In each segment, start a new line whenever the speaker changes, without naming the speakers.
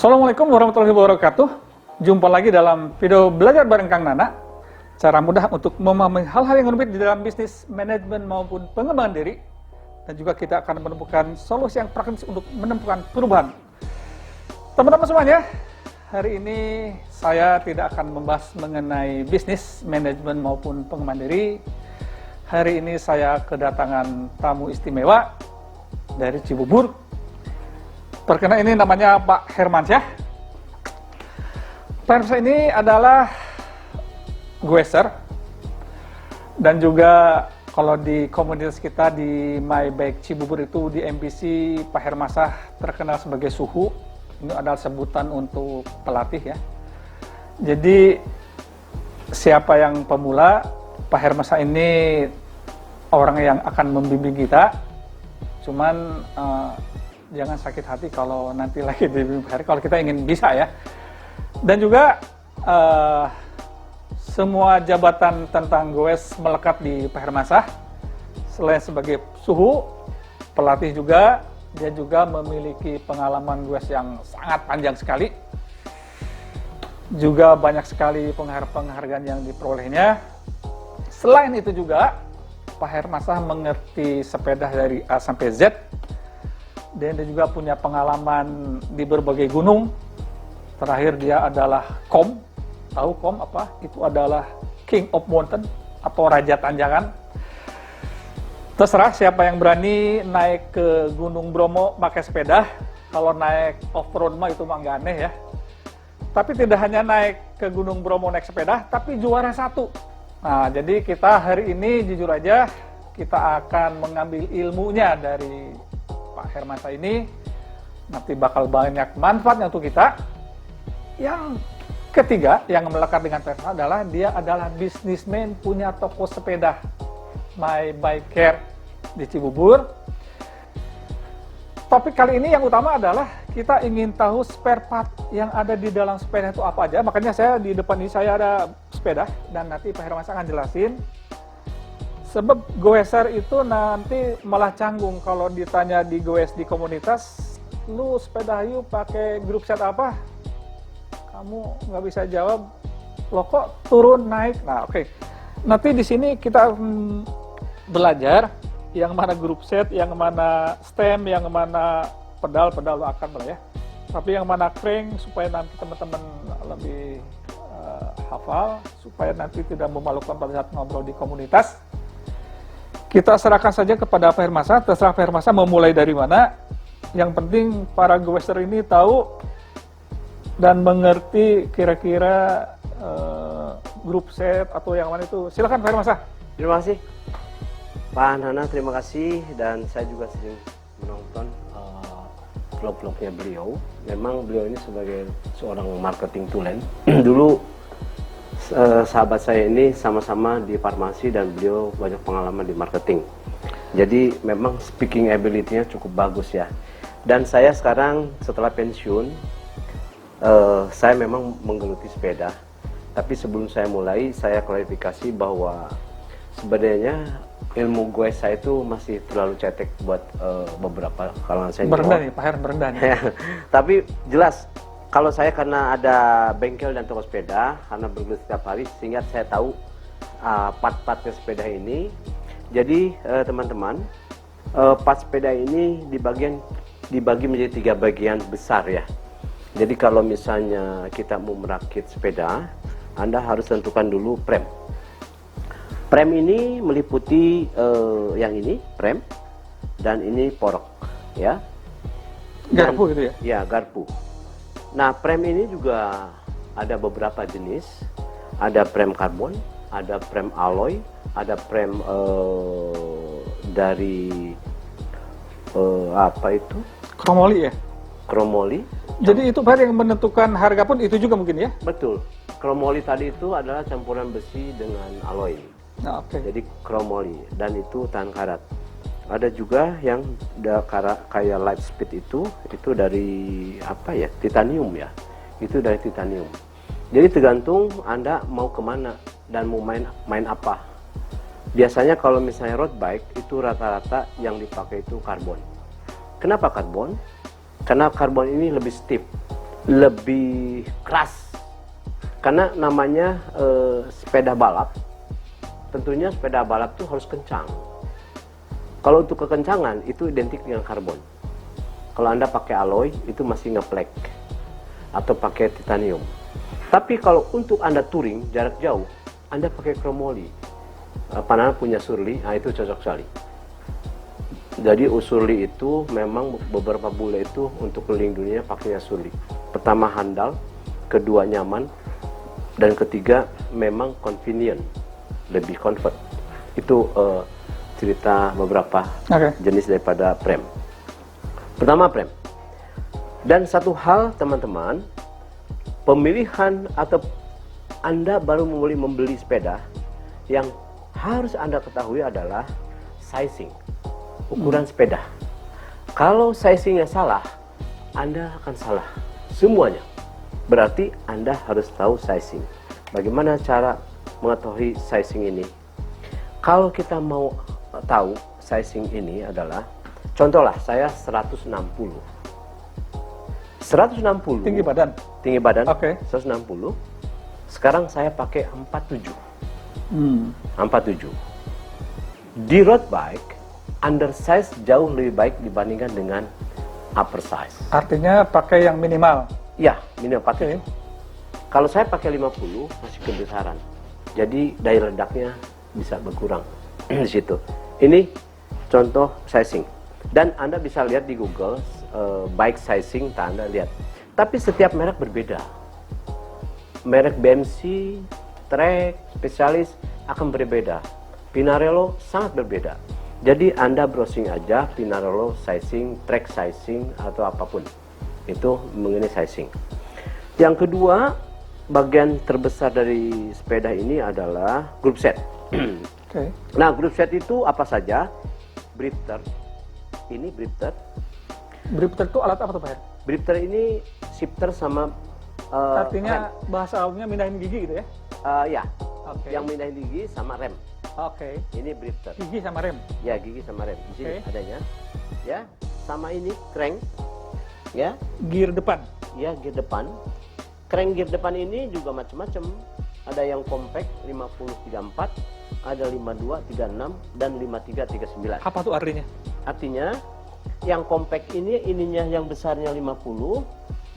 Assalamualaikum warahmatullahi wabarakatuh. Jumpa lagi dalam video belajar bareng Kang Nana. Cara mudah untuk memahami hal-hal yang rumit di dalam bisnis, manajemen maupun pengembangan diri. Dan juga kita akan menemukan solusi yang praktis untuk menemukan perubahan. Teman-teman semuanya, hari ini saya tidak akan membahas mengenai bisnis, manajemen maupun pengembangan diri. Hari ini saya kedatangan tamu istimewa dari Cibubur. Perkenalkan, ini namanya Pak Hermansyah. Pak Hermansyah ini adalah goeser dan juga kalau di komunitas kita di My Bike Cibubur itu di MBC, Pak Hermansyah terkenal sebagai suhu. Ini adalah sebutan untuk pelatih ya. Jadi siapa yang pemula, Pak Hermansyah ini orang yang akan membimbing kita. Cuman jangan sakit hati kalau nanti lagi dibimbing Pak Her, kalau kita ingin bisa ya. Dan juga semua jabatan tentang goes melekat di Pak Hermansyah. Selain sebagai suhu, pelatih juga, dia juga memiliki pengalaman goes yang sangat panjang sekali. Juga banyak sekali penghargaan yang diperolehnya. Selain itu juga, Pak Hermansyah mengerti sepeda dari A sampai Z. Dan dia juga punya pengalaman di berbagai gunung. Terakhir dia adalah KOM. Tahu KOM apa? Itu adalah King of Mountain atau Raja Tanjakan. Terserah siapa yang berani naik ke Gunung Bromo pakai sepeda. Kalau naik off-road mah itu mah nggak aneh ya. Tapi tidak hanya naik ke Gunung Bromo naik sepeda, tapi juara satu. Nah, jadi kita hari ini jujur aja kita akan mengambil ilmunya dari Pak Hermansyah ini. Nanti bakal banyak manfaatnya untuk kita. Yang ketiga yang melekat dengan Pak Hermansyah adalah dia adalah bisnismen, punya toko sepeda My Bike Care di Cibubur. Topik kali ini yang utama adalah kita ingin tahu spare part yang ada di dalam sepeda itu apa aja. Makanya saya di depan ini saya ada sepeda dan nanti Pak Hermansyah akan jelasin. Sebab goeser itu nanti malah canggung kalau ditanya di goes di komunitas, lu sepeda yuk pakai grup set apa? Kamu nggak bisa jawab, lo kok turun naik? Nah oke. Nanti di sini kita belajar yang mana grup set, yang mana stem, yang mana pedal lo akan lah ya. Tapi yang mana crank supaya nanti teman-teman lebih hafal, supaya nanti tidak memalukan pada saat ngobrol di komunitas. Kita serahkan saja kepada Pak Hermansyah, terserah Pak Hermansyah mau mulai dari mana. Yang penting para goeser ini tahu dan mengerti kira-kira grup set atau yang mana itu. Silakan Pak Hermansyah.
Terima kasih Pak Nana, terima kasih. Dan saya juga sering menonton vlog-vlognya beliau. Memang beliau ini sebagai seorang marketing tulen. Dulu sahabat saya ini sama-sama di farmasi dan beliau banyak pengalaman di marketing. Jadi memang speaking ability-nya cukup bagus ya. Dan saya sekarang setelah pensiun, saya memang menggeluti sepeda. Tapi sebelum saya mulai, saya klarifikasi bahwa sebenarnya ilmu goes saya itu masih terlalu cetek buat beberapa kalangan saya.
Berendah nih, Pak Her, berendah nih.
Tapi jelas, kalau saya karena ada bengkel dan toko sepeda, karena bergelut setiap hari, sehingga saya tahu part-partnya sepeda ini. Jadi teman-teman, part sepeda ini dibagi menjadi 3 bagian besar ya. Jadi kalau misalnya kita mau merakit sepeda, Anda harus tentukan dulu prem. Prem ini meliputi yang ini, prem, dan ini porok ya.
Garpu gitu ya?
Ya, garpu. Nah, prem ini juga ada beberapa jenis. Ada prem karbon, ada prem alloy, ada prem dari apa itu?
Kromoli ya?
Kromoli.
Jadi itu Pak Her yang menentukan harga pun itu juga mungkin ya?
Betul. Kromoli tadi itu adalah campuran besi dengan alloy.
Nah, oke.
Jadi kromoli dan itu tahan karat. Ada juga yang kayak light speed itu dari apa ya, titanium ya, itu dari titanium. Jadi tergantung Anda mau kemana dan mau main apa. Biasanya kalau misalnya road bike itu rata-rata yang dipakai itu karbon. Kenapa karbon? Karena karbon ini lebih stiff, lebih keras. Karena namanya sepeda balap, tentunya sepeda balap itu harus kencang. Kalau untuk kekencangan itu identik dengan karbon. Kalau Anda pakai alloy itu masih ngeplek atau pakai titanium. Tapi kalau untuk Anda touring jarak jauh, Anda pakai chromoly. Panana punya Surly, nah itu cocok sekali. Jadi Surly itu memang beberapa bule itu untuk keliling dunia pakainya Surly. Pertama handal, kedua nyaman, dan ketiga memang convenient, lebih comfort. Itu cerita beberapa jenis daripada prem. Pertama prem. Dan satu hal teman-teman, pemilihan atau Anda baru mulai membeli sepeda, yang harus Anda ketahui adalah sizing, ukuran sepeda. Kalau sizingnya salah, Anda akan salah semuanya. Berarti Anda harus tahu sizing. Bagaimana cara mengetahui sizing ini? Kalau kita mau tahu sizing ini adalah, contohlah saya 160. 160
Tinggi badan.
Tinggi badan.
Oke.
160. Sekarang saya pakai 47. 47. Di road bike, undersize jauh lebih baik dibandingkan dengan upper size.
Artinya pakai yang minimal.
Ya, minimal 47. Kalau saya pakai 50 masih kebesaran. Jadi daya ledaknya bisa berkurang di situ. Ini contoh sizing. Dan Anda bisa lihat di Google bike sizing, Anda lihat. Tapi setiap merek berbeda. Merek BMC, Trek, spesialis akan berbeda. Pinarello sangat berbeda. Jadi Anda browsing aja Pinarello sizing, Trek sizing atau apapun. Itu mengenai sizing. Yang kedua, bagian terbesar dari sepeda ini adalah group set. Nah, group set itu apa saja? Drifter. Ini drifter.
Drifter itu alat apa tuh Pak Her?
Drifter ini shifter sama
artinya rem. Bahasa umumnya mindahin gigi gitu ya?
Ya. Yang mindahin gigi sama rem. Ini drifter.
Gigi sama rem.
Ya, gigi sama rem. Di sini adanya. Ya, sama ini crank. Ya.
Gear depan.
Ya, gear depan. Crank gear depan ini juga macam-macam. Ada yang compact 5034, ada 5236 dan 5339.
Apa tuh artinya?
Artinya yang compact ini ininya yang besarnya 50,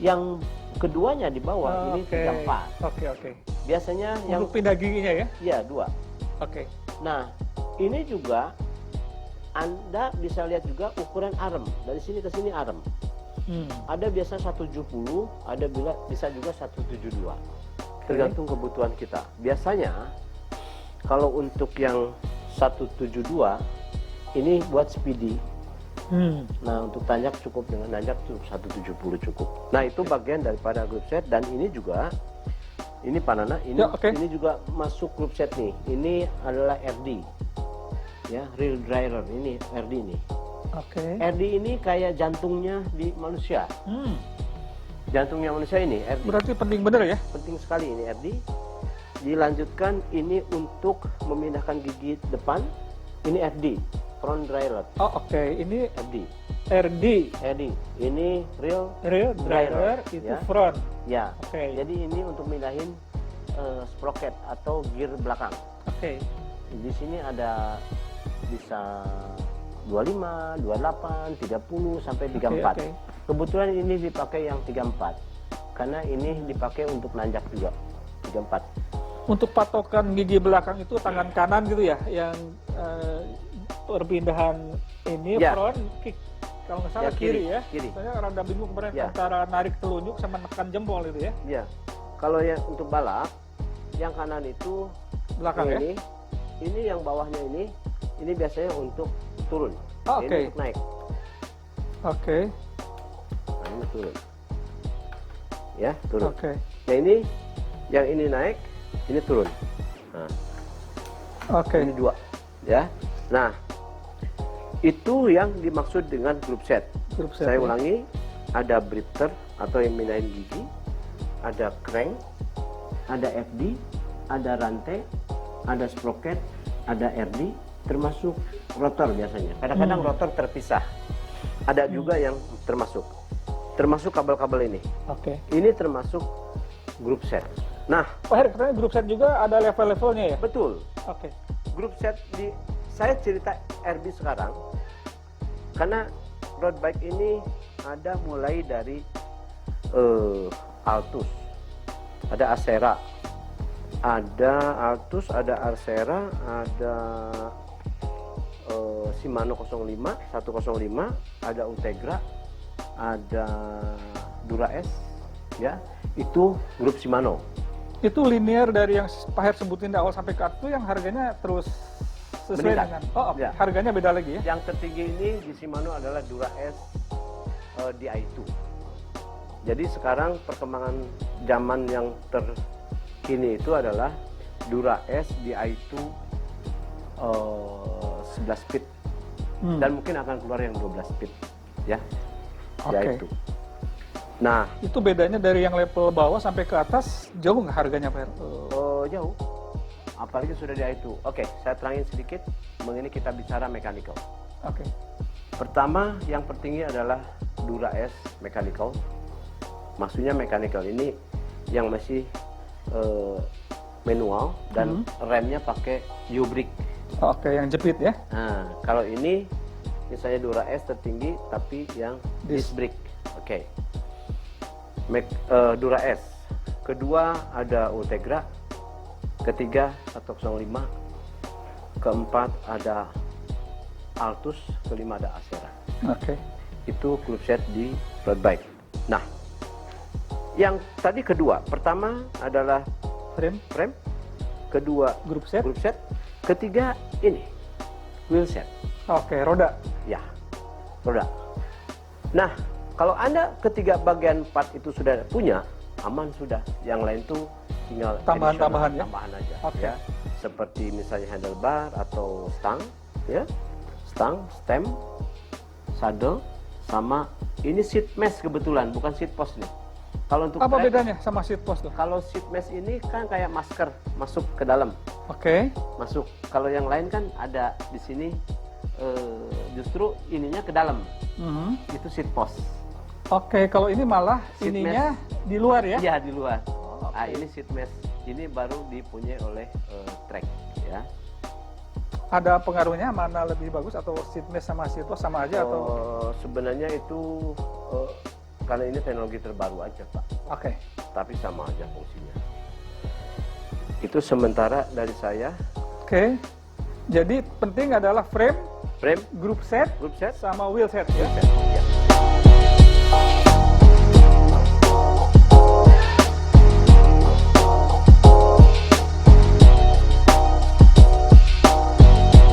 yang keduanya di bawah ini 34. Biasanya
untuk
yang
pindah giginya ya?
Iya, 2. Nah, ini juga Anda bisa lihat juga ukuran arm. Dari sini ke sini arm. Ada biasa 170, ada bisa juga 172. Tergantung kebutuhan kita. Biasanya kalau untuk yang 172 ini buat speedy. Nah, untuk tanjak cukup dengan tanjak 170 cukup. Nah, itu bagian daripada group set. Dan ini juga, ini Panana, ini ini juga masuk group set nih. Ini adalah RD, ya, real driver. Ini RD nih. RD ini kayak jantungnya di manusia. Jantungnya manusia ini RD.
Berarti penting bener ya?
Penting sekali ini RD. Dilanjutkan ini untuk memindahkan gigi depan. Ini RD, front driver.
Ini RD. Ini real driver itu ya. Front.
Ya. Jadi ini untuk mindahin sprocket atau gear belakang. Di sini ada bisa 25, 28, 30 sampai 34. Kebetulan ini dipakai yang 34 karena ini dipakai untuk nanjak juga. 34.
Untuk patokan gigi belakang itu tangan kanan gitu ya, yang perpindahan ini front kick, kalau nggak salah kiri ya. Saya rada bingung kemarin antara narik telunjuk sama nekan jempol itu ya. Iya.
Kalau yang untuk balap, yang kanan itu
belakang
ini, ini yang bawahnya ini biasanya untuk turun. Ini untuk naik. Nah, ini turun. Ya, turun. Yang ini naik, ini turun. Nah. Ini 2, ya. Nah, itu yang dimaksud dengan group set. Saya ulangi, ada drifter atau yang mindahin gigi, ada crank, ada FD, ada rantai, ada sprocket, ada RD, termasuk rotor biasanya. Kadang-kadang rotor terpisah. Ada juga yang termasuk. termasuk kabel-kabel ini.
Oke.
Ini termasuk grup set. Nah,
Pak Her, katanya grup set juga ada level-levelnya ya?
betul.
Oke.
Grup set saya cerita RB sekarang karena road bike ini ada mulai dari Altus, ada Acera, ada Altus, ada Acera, ada Shimano 05, 105, ada Ultegra, ada Dura S, ya, itu grup Shimano.
Itu linear dari yang Pak Her sebutin di awal sampai ke atas itu yang harganya terus sesuai
Meningkat.
dengan... Oh, oke.
Ya.
Harganya beda lagi ya?
Yang tertinggi ini di Shimano adalah Dura S Di2. Jadi sekarang perkembangan zaman yang terkini itu adalah Dura S Di2 11 speed dan mungkin akan keluar yang 12 speed, ya.
Oke.
Di2. Nah,
Itu bedanya dari yang level bawah sampai ke atas, jauh nggak harganya Pak Her?
jauh. Apalagi sudah Di2. Oke, saya terangin sedikit. Mengenai kita bicara mechanical.
Oke.
Pertama, yang tertinggi adalah Dura S mechanical. Maksudnya mechanical ini yang masih manual dan remnya pakai U-brake.
Oke, yang jepit ya?
Nah, kalau ini misalnya Dura S tertinggi tapi yang disc brake. Oke. Dura S. Kedua ada Ultegra. Ketiga 105. Keempat ada Altus. Kelima ada Acera.
Oke.
Itu grup set di road bike. Nah, yang tadi kedua, pertama adalah frame, kedua
Grup set?
grup set, ketiga ini wheel set.
Oke, roda.
Ya, roda. Nah, kalau Anda ketiga bagian part itu sudah punya, aman sudah. Yang lain tuh tinggal
Tambahan-tambahan
additional,
ya?
tambahan aja.
Oke.
Ya. Seperti misalnya handlebar atau stang, ya, stang, stem, saddle, sama ini seat mesh kebetulan, bukan seat post nih. Kalau untuk
Apa
track,
bedanya sama seat post tuh?
kalau seat mesh ini kan kayak masker masuk ke dalam,
Oke.
masuk. Kalau yang lain kan ada di sini justru ininya ke dalam.
Mhm.
Itu seat post.
Oke, kalau ini malah
Seat
ininya di luar ya?
Iya, di luar.
Oh, oke.
Nah, ini seat mesh. Ini baru dipunyai oleh track, ya.
Ada pengaruhnya mana lebih bagus atau seat mesh sama seat post sama aja atau?
Sebenarnya itu karena ini teknologi terbaru aja, Pak.
Oke.
Tapi sama aja fungsinya. Itu sementara dari saya.
Oke. Jadi penting adalah frame,
Frame,
grup set,
group set,
sama wheel set ya?
ya.